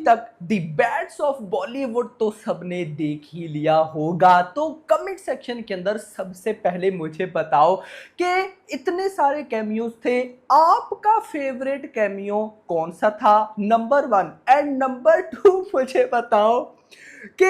तक दी bads of Bollywood तो सबने देख ही लिया होगा। तो कमेंट सेक्शन के अंदर सबसे पहले मुझे बताओ कि इतने सारे कैमियोज थे, आपका फेवरेट कैमियो कौन सा था, नंबर 1। एंड नंबर 2 मुझे बताओ कि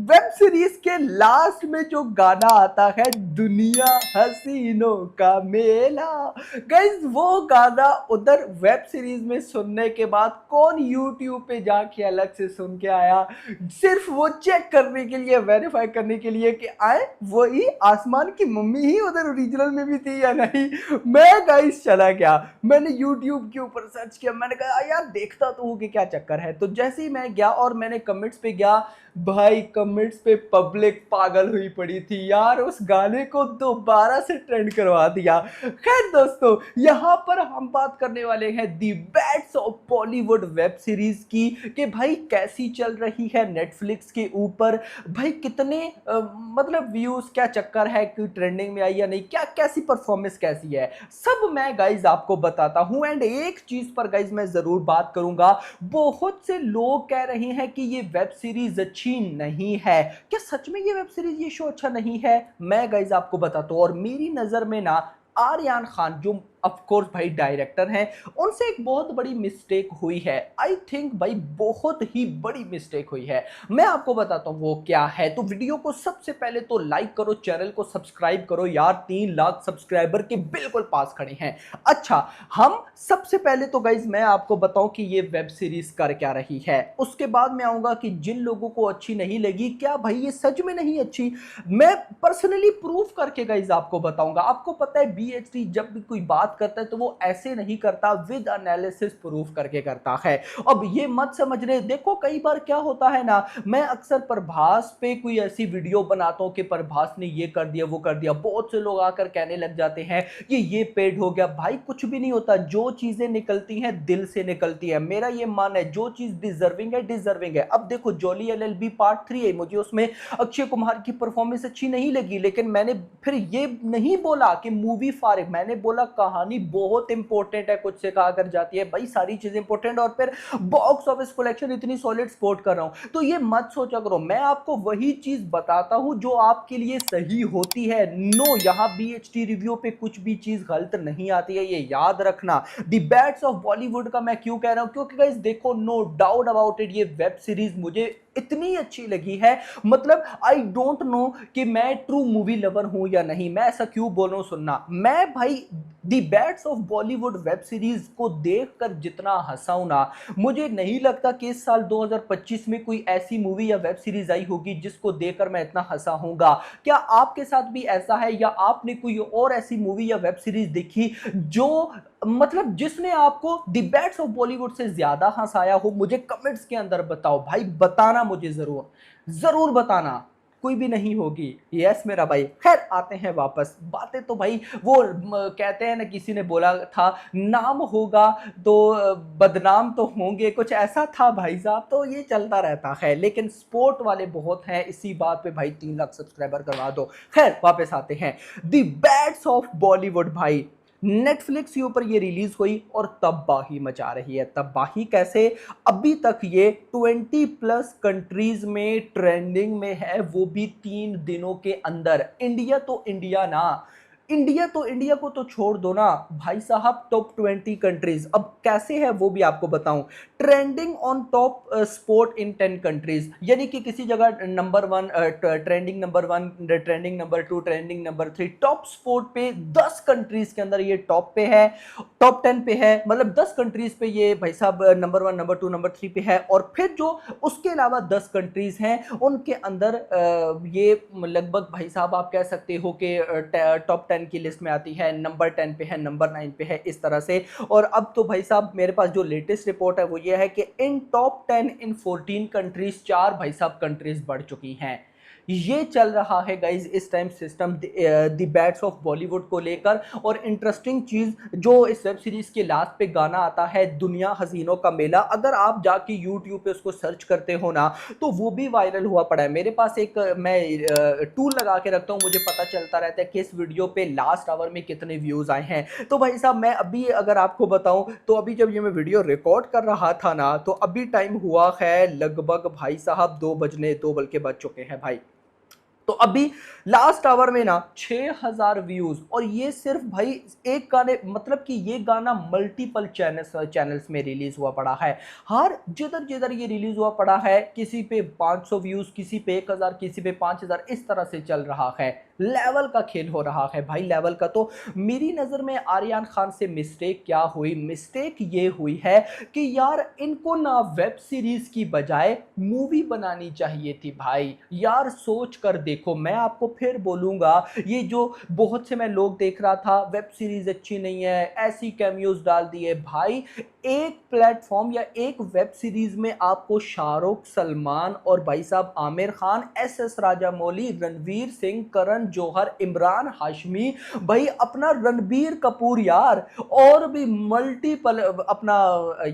वेब सीरीज के लास्ट में जो गाना आता है, दुनिया हसीनों का मेला, गाइस वो गाना उधर वेब सीरीज में सुनने के बाद कौन यूट्यूब पे जाके अलग से सुन के आया, सिर्फ वो चेक करने के लिए, वेरीफाई करने के लिए कि आए वही आसमान की मम्मी ही उधर ओरिजिनल में भी थी या नहीं। मैं गाइस चला गया, मैंने यूट्यूब के ऊपर सर्च किया, मैंने कहा यार देखता तो हूँ कि क्या चक्कर है। तो जैसे ही मैं गया और मैंने कमेंट्स पे गया, भाई कमेंट्स पे पब्लिक पागल हुई पड़ी थी यार, उस गाने को दोबारा से ट्रेंड करवा दिया। खैर दोस्तों, यहां पर हम बात करने वाले हैं the bads of Bollywood web series की कि भाई कैसी चल रही है नेटफ्लिक्स के ऊपर, भाई कितने मतलब व्यूज, क्या चक्कर है कि ट्रेंडिंग में आई या नहीं, क्या कैसी परफॉर्मेंस कैसी है, सब मैं गाइज आपको बताता हूं। एंड एक चीज पर गाइज मैं जरूर बात करूंगा, बहुत से लोग कह रहे हैं कि ये वेब सीरीज अच्छी नहीं है। क्या सच में ये वेब सीरीज, ये शो अच्छा नहीं है? मैं गाइज आपको बताता हूं। और मेरी नजर में ना आर्यन खान, जो ऑफ कोर्स भाई डायरेक्टर हैं, उनसे एक बहुत बड़ी मिस्टेक हुई है। आई थिंक भाई बहुत ही बड़ी मिस्टेक हुई है। मैं आपको बताता हूं वो क्या है। तो वीडियो को सबसे पहले तो लाइक करो, चैनल को सब्सक्राइब करो यार, 3 लाख सब्सक्राइबर के बिल्कुल पास खड़े हैं। अच्छा, हम सबसे पहले तो गाइज मैं आपको बताऊं कि ये वेब सीरीज कर क्या रही है, उसके बाद मैं आऊंगा कि जिन लोगों को अच्छी नहीं लगी, क्या भाई ये सच में नहीं अच्छी, मैं पर्सनली प्रूफ करके गाइज आपको बताऊंगा। आपको पता है बीएचडी जब भी कोई बात करता है तो वो ऐसे नहीं करता, विद एनालिसिस प्रूफ करके करता है। अब ये मत समझ रहे, देखो कई बार क्या होता है ना, मैं अक्सर प्रभास पे कोई ऐसी वीडियो बनाता हूं कि प्रभास ने ये कर दिया वो कर दिया, बहुत से लोग आकर कहने लग जाते हैं कि ये पेड हो गया। भाई कुछ भी नहीं होता, जो चीजें निकलती हैं दिल से निकलती है। मेरा ये मान है जो चीज डिजर्विंग है डिजर्विंग है। अब देखो जोली एलएलबी पार्ट 3 है, मुझे उसमें अक्षय कुमार की परफॉर्मेंस अच्छी नहीं लगी, लेकिन मैंने फिर ये नहीं बोला कि मूवी फारिग, मैंने बोला कहानी बहुत इंपॉर्टेंट है, कुछ से कहा कर जाती है भाई, सारी चीजें इंपॉर्टेंट, और फिर बॉक्स ऑफिस कलेक्शन इतनी सॉलिड सपोर्ट कर रहा हूं। तो ये मत सोचा करो, मैं आपको वही चीज बताता हूं जो आपके लिए सही होती है। नो, यहां बीएचटी रिव्यू पे कुछ भी चीज गलत नहीं आती है, ये याद रखना। दी बैड्स ऑफ बॉलीवुड का मैं क्यों कह रहा हूं, क्योंकि गाइस देखो, नो डाउट अबाउट इट, ये वेब सीरीज मुझे इतनी अच्छी लगी है, मतलब आई डोंट नो कि मैं ट्रू मूवी लवर हूं या नहीं। मैं ऐसा क्यों बोल रहा हूं, सुनना, मैं भाई the bads of Bollywood web series को देखकर जितना हंसाऊं ना, मुझे नहीं लगता कि इस साल 2025 में कोई ऐसी मूवी या वेब सीरीज आई होगी जिसको देखकर मैं इतना हंसा हूंगा। क्या आपके साथ भी ऐसा है, या आपने कोई और ऐसी मूवी या वेब सीरीज देखी जो मतलब जिसने आपको दी बैड्स ऑफ बॉलीवुड से ज्यादा हंसाया हो? मुझे कमेंट्स के अंदर बताओ भाई, बताना मुझे जरूर जरूर बताना। कोई भी नहीं होगी, यस मेरा भाई। खैर आते हैं वापस, बातें तो भाई वो कहते हैं ना, किसी ने बोला था नाम होगा तो बदनाम तो होंगे, कुछ ऐसा था भाई साहब। तो ये चलता रहता है, लेकिन स्पोर्ट वाले बहुत हैं, इसी बात पे भाई 3 लाख सब्सक्राइबर करवा दो। खैर वापस आते हैं, दी बैड्स ऑफ बॉलीवुड भाई नेटफ्लिक्स के ऊपर ये रिलीज हुई और तबाही मचा रही है। तबाही कैसे, अभी तक ये 20+ कंट्रीज में ट्रेंडिंग में है, वो भी 3 दिनों के अंदर। इंडिया तो इंडिया ना, इंडिया तो इंडिया को तो छोड़ दो ना भाई साहब, टॉप 20 कंट्रीज। अब कैसे है वो भी आपको बताऊं, trending on top sport in 10 countries, यानी कि किसी जगह number 1, trending number 1, trending number 2, trending number 3, top sport पे 10 कंट्रीज के अंदर ये टॉप पे है, टॉप 10 पे है, मतलब 10 कंट्रीज पे ये भाई साहब नंबर 1, नंबर 2, नंबर 3 पे है। और फिर जो उसके अलावा 10 कंट्रीज हैं उनके अंदर ये लगभग भाई साहब आप कह सकते हो कि टॉप 10 की लिस्ट में आती है, नंबर 10 पे है, नंबर 9 पे है, इस तरह से। और अब तो भाई साहब मेरे पास जो लेटेस्ट रिपोर्ट है वो ये है कि इन टॉप 10 इन 14 कंट्रीज 4 भाई साहब कंट्रीज बढ़ चुकी हैं। ये चल रहा है गाइज इस time system the bats of Bollywood को लेकर। और इंटरेस्टिंग चीज जो इस वेब सीरीज के लास्ट पे गाना आता है दुनिया हसीनों का मेला, अगर आप जाके यूट्यूब पे उसको सर्च करते हो ना तो वो भी वायरल हुआ पड़ा है। मेरे पास एक मैं टूल लगा के रखता हूँ, मुझे पता चलता रहता है कि इस वीडियो पे लास्ट आवर में कितने व्यूज आए हैं। तो भाई साहब मैं अभी अगर आपको बताऊं तो अभी जब ये मैं वीडियो रिकॉर्ड कर रहा था ना तो अभी टाइम हुआ है लगभग भाई साहब 2 बल्कि बज चुके हैं भाई। तो अभी लास्ट आवर में ना 6000 व्यूज, और ये सिर्फ भाई एक गाने, मतलब कि ये गाना मल्टीपल चैनल्स में रिलीज हुआ पड़ा है। हर जिधर जिधर ये रिलीज हुआ पड़ा है किसी पे 500 व्यूज, किसी पे 1000, किसी पे 5000, इस तरह से चल रहा है। लेवल का खेल हो रहा है भाई, लेवल का। तो मेरी नजर में आर्यन खान से मिस्टेक क्या हुई? मिस्टेक ये हुई है कि यार इनको ना वेब सीरीज की बजाय मूवी बनानी चाहिए थी भाई। यार सोच कर देखो, मैं आपको फिर बोलूंगा, ये जो बहुत से मैं लोग देख रहा था वेब सीरीज अच्छी नहीं है, ऐसी कैमियोज डाल दिए भाई। एक प्लेटफॉर्म या एक वेब सीरीज में आपको शाहरुख, सलमान और भाई साहब आमिर खान, एस राजामौली, रणवीर सिंह, करण जौहर, इमरान हाशमी, भाई अपना रणबीर कपूर यार, और भी मल्टीपल अपना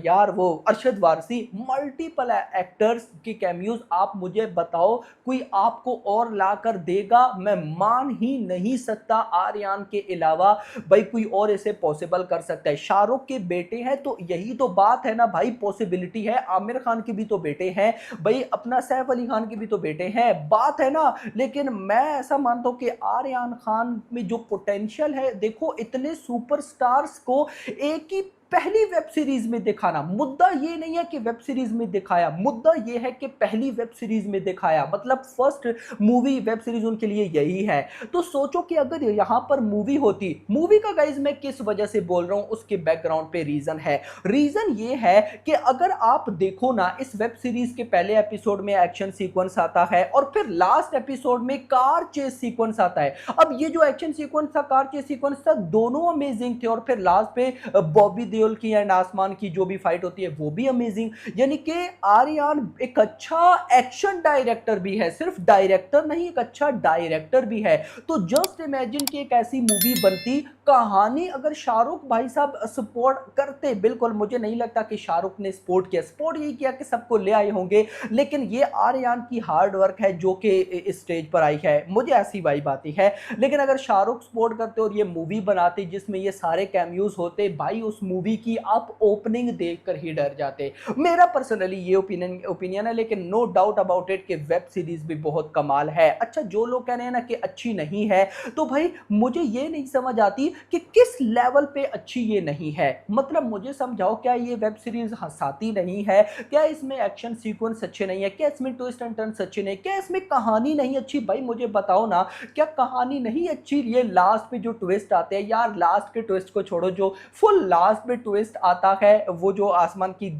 यार वो अरशद वारसी, मल्टीपल एक्टर्स की कैमियोज आप मुझे बताओ कोई आपको और लाकर देगा? मैं मान ही नहीं सकता आर्यन के अलावा भाई कोई और इसे पॉसिबल कर सकता है। शाहरुख के बेटे हैं तो यही तो बात है ना भाई, पॉसिबिलिटी है। आमिर खान के भी तो बेटे हैं भाई, अपना सैफ अली खान के भी तो बेटे हैं, बात है ना। लेकिन मैं ऐसा मानता हूं कि आर्यन खान में जो पोटेंशियल है, देखो इतने सुपरस्टार्स को एक ही पहली वेब सीरीज में दिखाना, मुद्दा ये नहीं है कि वेब सीरीज में दिखाया, मुद्दा ये है कि पहली वेब सीरीज में दिखाया, मतलब फर्स्ट मूवी वेब सीरीज उनके लिए यही है। तो सोचो कि अगर यहां पर मूवी होती, मूवी का गाइज मैं किस वजह से बोल रहा हूं उसके बैकग्राउंड पे रीजन है। रीजन ये है कि अगर आप देखो ना इस वेब सीरीज के पहले एपिसोड में एक्शन सीक्वेंस आता है और फिर लास्ट एपिसोड में कार चेस सीक्वेंस आता है। अब ये जो एक्शन सीक्वेंस था, कार चेस सीक्वेंस था, दोनों अमेजिंग थे, और फिर लास्ट पे बॉबी देओल की एंड आसमान की जो भी फाइट होती है वो भी अमेजिंग। यानी कि आर्यन एक अच्छा एक्शन डायरेक्टर भी है, सिर्फ डायरेक्टर नहीं, एक अच्छा डायरेक्टर भी है। तो जस्ट इमेजिन कि एक ऐसी मूवी बनती, कहानी अगर शाहरुख भाई साहब सपोर्ट करते, बिल्कुल मुझे नहीं लगता कि शाहरुख ने सपोर्ट किया, सपोर्ट यही किया कि सबको ले आए होंगे, लेकिन ये आर्यन की हार्ड वर्क है जो कि इस स्टेज पर आई है, मुझे ऐसी वाइब आती है। लेकिन अगर शाहरुख सपोर्ट करते और ये मूवी बनाते जिसमें ये सारे कैमियोज होते, भाई उस मूवी की आप ओपनिंग देखकर ही डर जाते। मेरा पर्सनली ये ओपिनियन है, लेकिन नो डाउट अबाउट इट कि वेब सीरीज भी बहुत कमाल है। अच्छा, जो लोग कह रहे हैं ना कि अच्छी नहीं है, तो भाई मुझे ये नहीं समझ आती कि किस लेवल पे अच्छी ये नहीं है। मतलब मुझे समझाओ, क्या ये वेब सीरीज हंसाती नहीं है? क्या इसमें एक्शन सीक्वेंस अच्छे नहीं है? क्या इसमें ट्विस्ट एंड टर्न्स अच्छे नहीं? क्या इसमें कहानी नहीं अच्छी? भाई मुझे बताओ ना, क्या कहानी नहीं अच्छी? ये लास्ट पे जो ट्विस्ट आते हैं यार, लास्ट के ट्विस्ट को छोड़ो, जो फुल लास्ट में ट्विस्ट आता है, वो जो आसमान की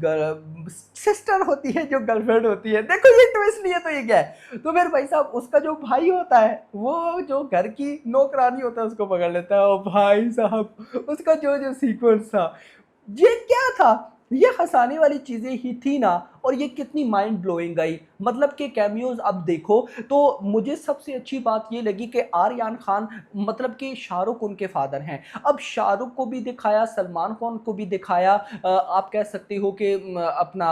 सिस्टर होती है, जो गर्लफ्रेंड होती है, देखो ये ट्विस्ट नहीं है तो ये क्या है? तो फिर भाई साहब उसका जो भाई होता है, वो जो घर की नौकरानी होता है उसको पकड़ लेता है, और भाई साहब उसका जो जो सीक्वेंस था, ये क्या था? ये हंसाने वाली चीजें ही थी ना, और ये कितनी माइंड ब्लोइंग आई। मतलब कि कैमियोज अब देखो तो मुझे सबसे अच्छी बात ये लगी कि आर्यन खान, मतलब कि शाहरुख उनके फादर हैं, अब शाहरुख को भी दिखाया, सलमान खान को भी दिखाया, आप कह सकते हो कि अपना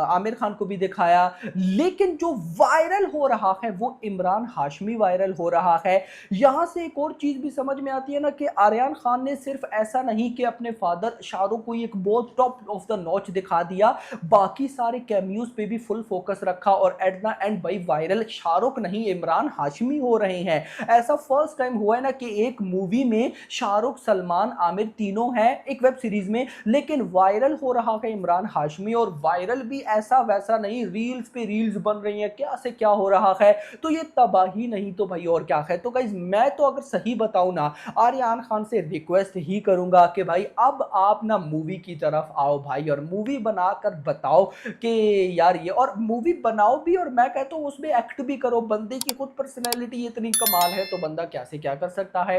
आमिर खान को भी दिखाया, लेकिन जो वायरल हो रहा है वो इमरान हाशमी वायरल हो रहा है। यहां से एक और चीज भी समझ में आती है ना कि आर्यन खान ने सिर्फ ऐसा नहीं कि अपने फादर शाहरुख को एक बहुत टॉप ऑफ द नॉच दिखा दिया, बाकी सारे कैमियोज पे भी फुल फोकस रखा, और एट द एंड भाई वायरल शाहरुख नहीं इमरान हाशमी हो रहे हैं। ऐसा फर्स्ट टाइम हुआ है ना कि एक मूवी में शाहरुख, सलमान, आमिर तीनों हैं एक वेब सीरीज में, लेकिन वायरल हो रहा है इमरान हाशमी, और वायरल भी ऐसा वैसा नहीं, रील्स पे रील्स बन रही हैं, क्या से क्या हो रहा है। तो ये तबाही नहीं तो भाई और क्या है। तो गाइज मैं तो अगर सही बताऊं ना, आर्यन खान से रिक्वेस्ट ही करूंगा कि भाई अब आप ना मूवी की तरफ आओ भाई, और मूवी बनाकर बताओ कि यार ये, और मूवी बनाओ भी, और मैं कहता हूं उसमें एक्ट भी करो। बंदे की खुद पर्सनैलिटी इतनी कमाल है तो बंदा क्या से क्या कर सकता है।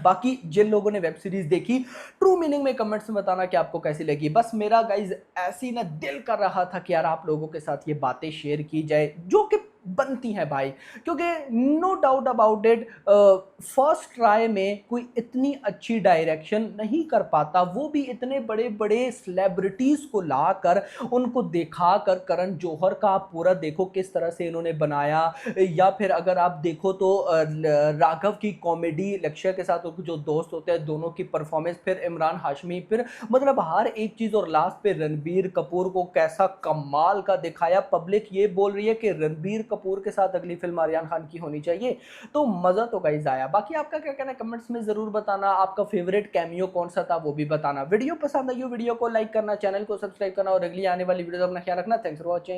बाकी जिन लोगों ने वेब सीरीज देखी, ट्रू मीनिंग में कमेंट्स में बताना कि आपको कैसी लगी। बस मेरा गाइज ऐसी ना दिल कर रहा था कि यार आप लोगों के साथ ये बातें शेयर की जाए, जो कि बनती हैं भाई, क्योंकि no doubt about it first try में कोई इतनी अच्छी डायरेक्शन नहीं कर पाता, वो भी इतने बड़े बड़े सेलिब्रिटीज को लाकर उनको दिखाकर। करण जौहर का आप पूरा देखो किस तरह से इन्होंने बनाया, या फिर अगर आप देखो तो राघव की कॉमेडी, लक्ष्य के साथ जो दोस्त होते हैं दोनों की परफॉर्मेंस, फिर इमरान हाशमी, फिर मतलब हर एक चीज, और लास्ट पे रणबीर कपूर को कैसा कमाल का दिखाया। पब्लिक ये बोल रही है कि रणबीर कपूर के साथ अगली फिल्म आर्यन खान की होनी चाहिए, तो मजा तो गाइस आया। बाकी आपका क्या कहना है कमेंट्स में जरूर बताना, आपका फेवरेट कैमियो कौन सा था वो भी बताना। वीडियो पसंद आई हो वीडियो को लाइक करना, चैनल को सब्सक्राइब करना, और अगली आने वाली वीडियो अपना ख्याल रखना। Thanks for watching.